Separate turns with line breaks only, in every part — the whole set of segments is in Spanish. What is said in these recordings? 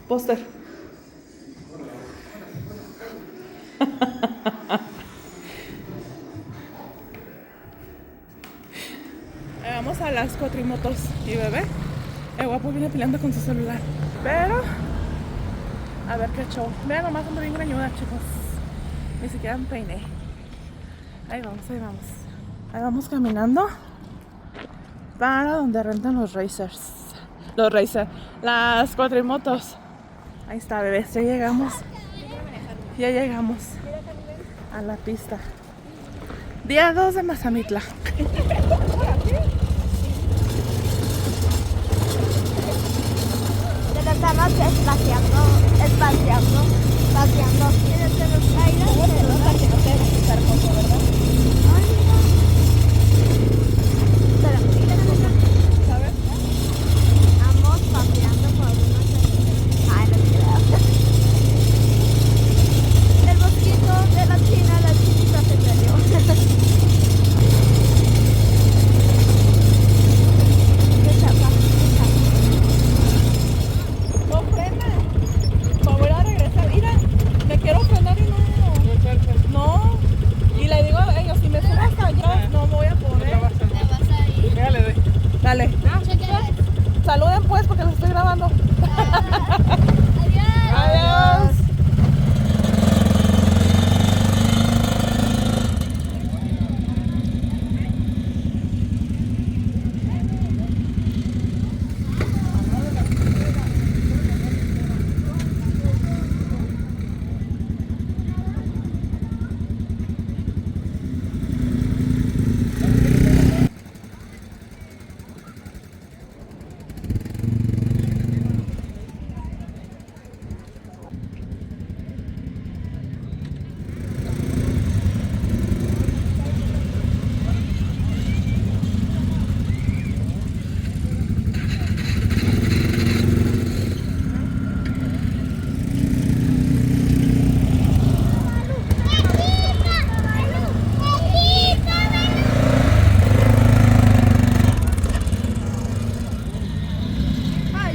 Póster. Vamos a las cuatrimotos y bebé. El guapo viene peleando con su celular. Pero, a ver qué show. Vean nomás, ando bien greñuda, chicos. Ni siquiera me peiné. Ahí vamos, ahí vamos. Ahí vamos caminando para donde rentan los racers. Los racers, las cuatrimotos. Ahí está, bebés, ya llegamos. Ya llegamos a la pista. Día 2 de Mazamitla.
Estamos espaciando. ¿Quieres que nos caiga? Para que no te dejes estar poco, ¿verdad? Ay, mira. Espera, ¿sabes? Vamos paseando por una... Ay, no te el mosquito de la China, la chinita se perdió. Qué chapa.
No frena. Voy a regresar. Mira, me quiero frenar y no. No. Y le digo a ellos, si me subo hasta allá, no voy a poder.
Te vas a ir.
Dale. Dale. Saluden pues porque los estoy grabando.
Adiós.
Adiós.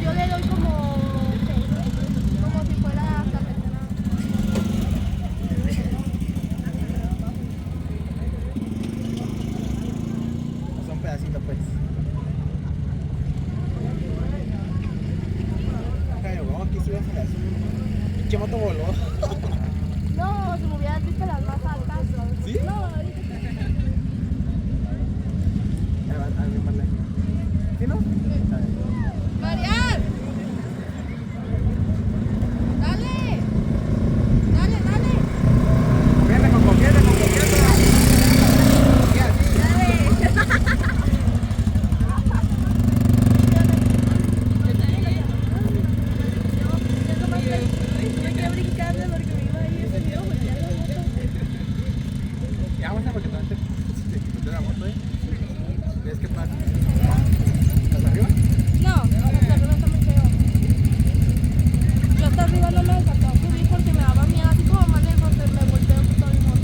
Yo le doy como si fuera cafetera.
Son pedacitos pues. Pero aquí sí vas a hacer un pinche moto voló.
No, si me hubieras visto las más altas.
¿Sí?
No, ahorita.
¿Sí no?
¡Marian! ¡Dale!
Confianza, con confianza. Ya vamos a porque te quitó la moto, ¿Ves qué pasa? ¿Hasta arriba?
No, hasta arriba está muy feo. Yo hasta arriba no me alcanzó a subir porque me daba miedo. Así como manejo, me volteo todo el mundo.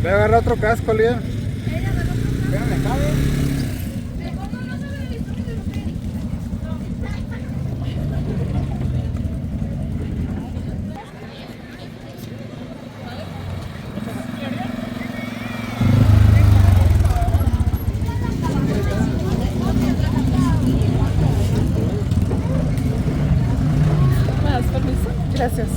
Voy a agarrar otro casco, Lía. Espérame, cabe.
¿Me das permiso? Gracias.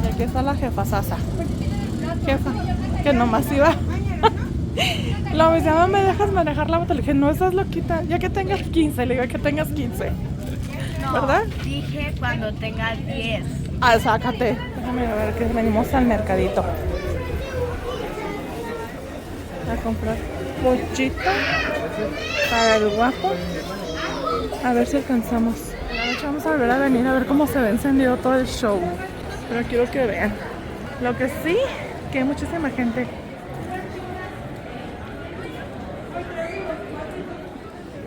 Y aquí está la jefa Sasa. Jefa, que nomás iba. La me llama, ¿me dejas manejar la moto? Le dije, no, estás loquita. Ya que tengas 15, le digo que tengas 15.
No,
¿Verdad?
dije cuando tenga 10.
Ah, sácate. Déjame ver que venimos al mercadito. a comprar pollito para el guapo. A ver si alcanzamos. En la noche vamos a volver a venir a ver cómo se ve encendido todo el show. Pero quiero que vean. Lo que sí, que hay muchísima gente.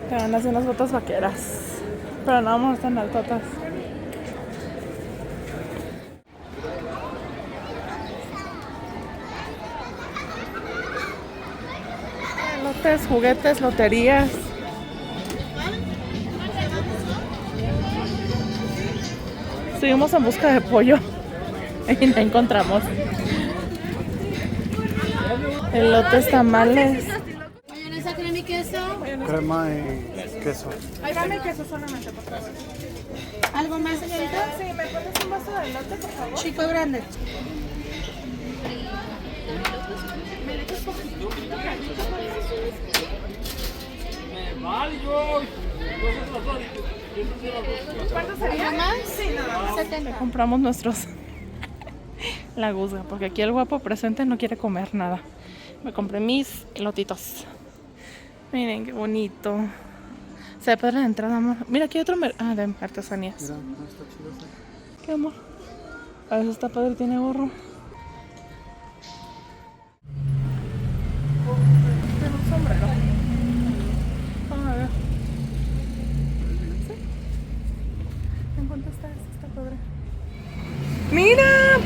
Te van a hacer unas botas vaqueras. Pero no vamos a estar tan altotas. Elotes, juguetes, loterías. Seguimos en busca de pollo y no encontramos. Elotes, tamales.
Mayonesa, crema y queso.
Crema y queso.
Ahí va mi queso solamente, por favor.
¿Algo más, señorita?
Sí, ¿me pones un vaso de elote, por favor?
Chico y grande.
¿Cuánto sería?
¿Algo más?
Sí, nada más.
70.
Compramos nuestros la guzga, porque aquí el guapo presente no quiere comer nada. Me compré mis elotitos. Miren qué bonito. Se ve padre la entrada, amor. Mira, aquí hay otro de artesanías.
Mira, no está chido ese.
¿Qué, amor? A ver, está padre, tiene gorro. Tiene un sombrero. Vamos a ver. ¿Sí? ¿En cuánto está ese? Está padre. ¡Mira!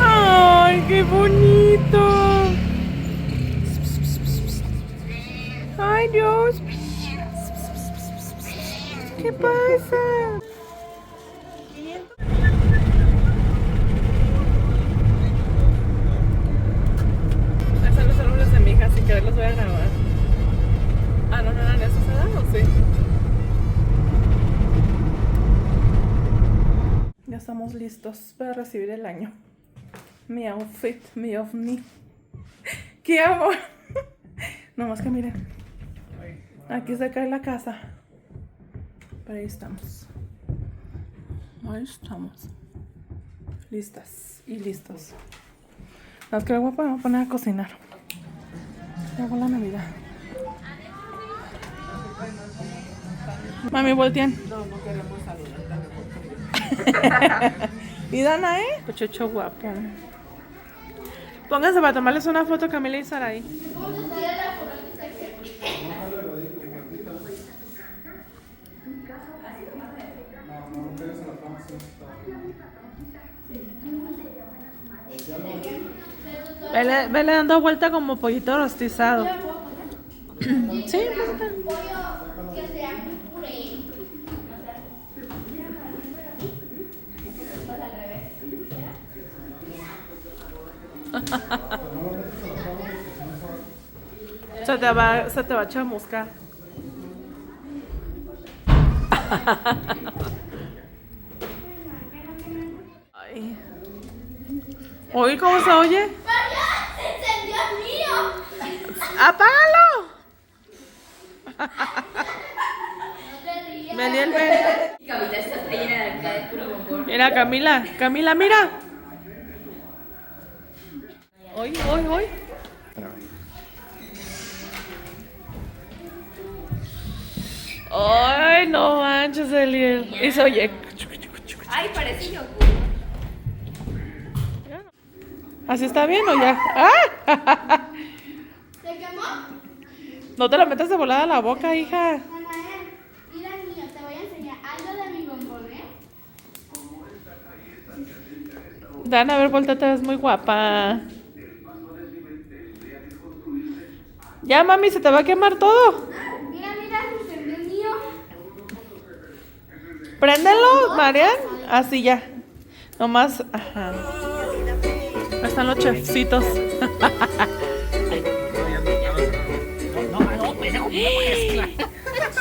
¡Ay, qué bonito! ¡Ay, Dios! ¿Qué pasa? Estos son los árboles de mi hija, sin querer los voy a grabar. Ah, no eran esos, ¿verdad? ¿O sí? Ya estamos listos para recibir el año. Mi outfit, mi ovni. ¿Qué amor? No más que miren. Aquí se cae la casa. Pero ahí estamos. Ahí estamos. Listas y listos. Las que luego podemos poner a cocinar. Llegó la Navidad. Mami, voltean.
No queremos saludar.
Y Dana, Pechocho guapo. Pónganse para tomarles una foto, Camila y Saraí. Vele dando vuelta como pollito rostizado. Sí, se te va a chamuscar. Ay. Oye, ¿cómo se oye?
¡Se encendió el mío!
¡Apágalo!
No te rías.
Me di el beso.
Camila está llena de acá de puro bombón.
Mira, Camila, mira. Hoy. Ay, no manches, Eliel. Y se oye.
Ay, parece yogur.
¿Así está bien o ya? ¡Ah!
¿Se quemó?
No te lo metas de volada a la boca, hija.
Anael, mira niño, te voy a enseñar algo de mi bombón,
Dana, a ver, volteate, ves muy guapa. Ya, mami, se te va a quemar todo.
Mira, se encendió el mío.
Préndelo, Marian. Así ya. Nomás, ajá. Ahí están los chefcitos.
Que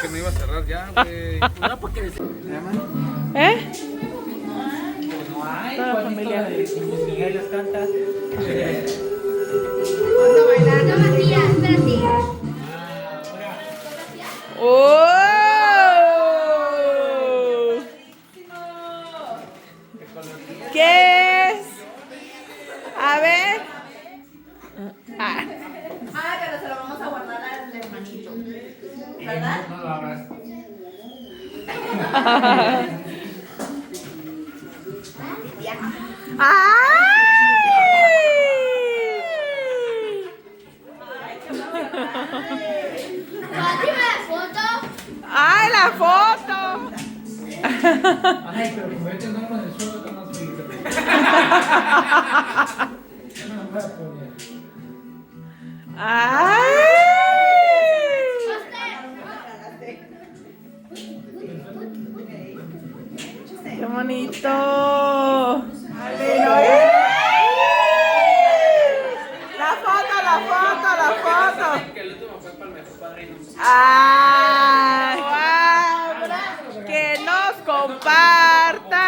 no iba a cerrar ya, güey. No, porque
¿Eh?
No hay,
Toda la familia.
Miguel les canta.
Vamos a bailar. No, Matías, espérate.
¡Oh! ¿Qué es? A ver. ¡Ay, la foto!
Ay, pero como yo tengo uno en el suelo, está más frío. Yo no lo voy a poner.
¡Ay! ¡Qué bonito! La foto, la foto, la foto.
Que el último fue para el mejor padrino.
¡Ay! ¡Wow! ¡Que nos comparta!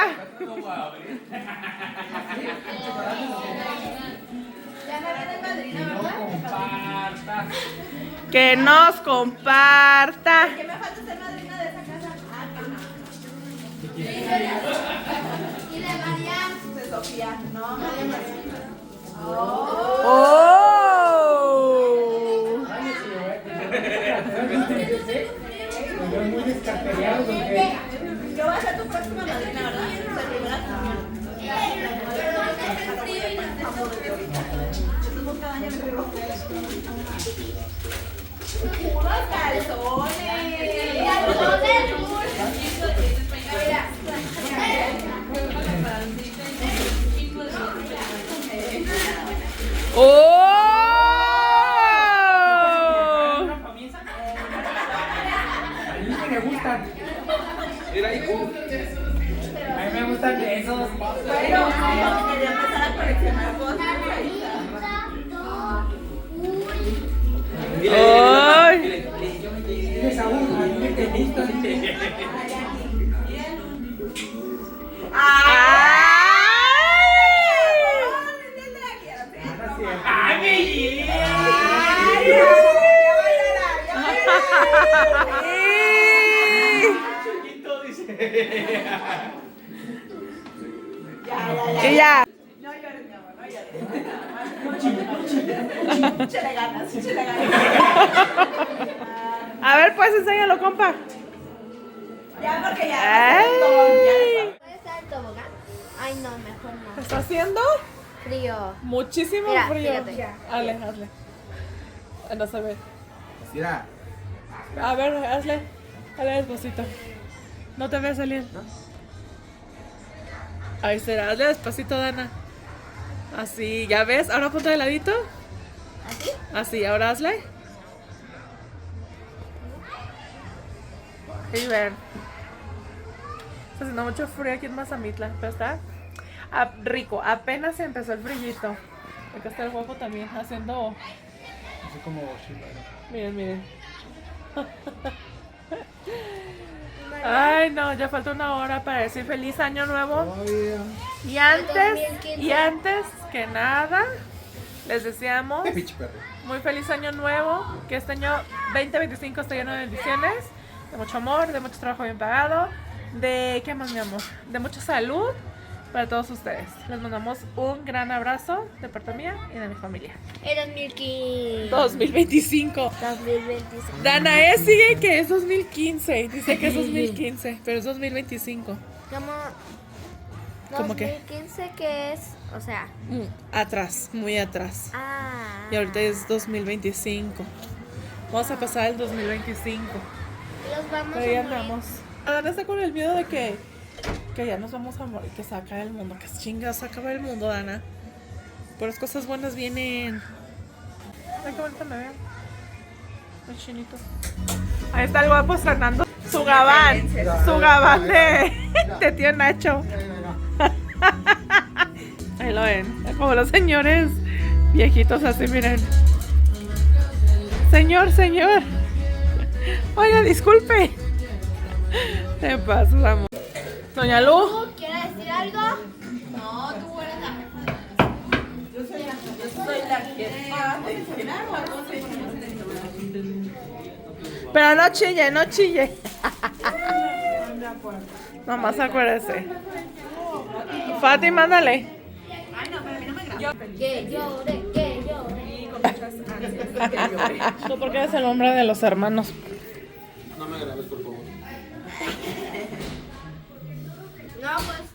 Comparta.
¡Que nos comparta!
¿Qué me falta ser madrina de esa casa? Y de Mariam. De Sofía. No, Mariam.
¡Oh!
Me veo muy descarteriado porque
Yo voy a ser tu próxima madrina, ¿verdad? De primera comunión. Unos calzones.
¡Oh!
una camisa. A mí sí me gustan.
Mira, hijo.
A mí me gustan de esos.
Pero quería empezar a coleccionar cosas.
¡Ay!
Diles aún, a mí me te ¡Ay, mi chiquito, dice.
Y ya.
No llores, mi amor, no llores. Échale ganas, échale ganas.
A ver, pues enséñalo, compa.
Ya, porque ya.
Ay.
¿Puede estar el tobogán? Ay, no, mejor no.
¿Está haciendo?
Frío.
Muchísimo
Mira,
frío.
fíjate.
Hazle, hazle. No se ve.
Mira.
A ver, hazle. Hazle despacito. No te ves salir. Ahí será. Hazle despacito, Dana. Así, ¿ya ves? Ahora ponte de ladito.
¿Así?
Así, ahora hazle. Y ven. Está haciendo mucho frío aquí en Mazamitla, pero está rico. Apenas empezó el frillito. Acá está el guapo también haciendo.
Así como Shiba.
Miren, miren. Ay, no, ya falta una hora para decir feliz año nuevo.
Todavía.
Y antes que nada, les deseamos
Pinche perro.
muy feliz año nuevo. Que este año 2025 esté lleno de bendiciones, de mucho amor, de mucho trabajo bien pagado, de, ¿qué más, mi amor? De mucha salud para todos ustedes. Les mandamos un gran abrazo de parte mía y de mi familia.
El 2015.
2025.
2025.
Danae sigue que es 2015. Dice que es 2015, pero es 2025.
¿Cómo?
¿Cómo qué?
2015 que es, o sea.
Atrás, muy atrás.
Ah.
Y ahorita es 2025. Vamos a pasar el 2025.
Los vamos
Pero ya
a morir.
andamos. Dana está con el miedo de que ya nos vamos a morir, que se acaba el mundo. Que chinga, se acaba el mundo, Dana. Pero las cosas buenas vienen. Ay, qué bonito me veo. El chinito. Ahí está el guapo estrenando su gabán. Su gabán de tío Nacho. Ahí lo ven. Como los señores viejitos así, miren. Señor. Oiga, disculpe. Te pasas, amor. Doña Lu.
¿Quieres decir algo? No, tú eres la
Pero no chille, no chille. Nomás acuérdese. Fátima, mándale.
Que llore, que llore.
Tú porque eres el hombre de los hermanos.
No me grabes, por favor.
No, pues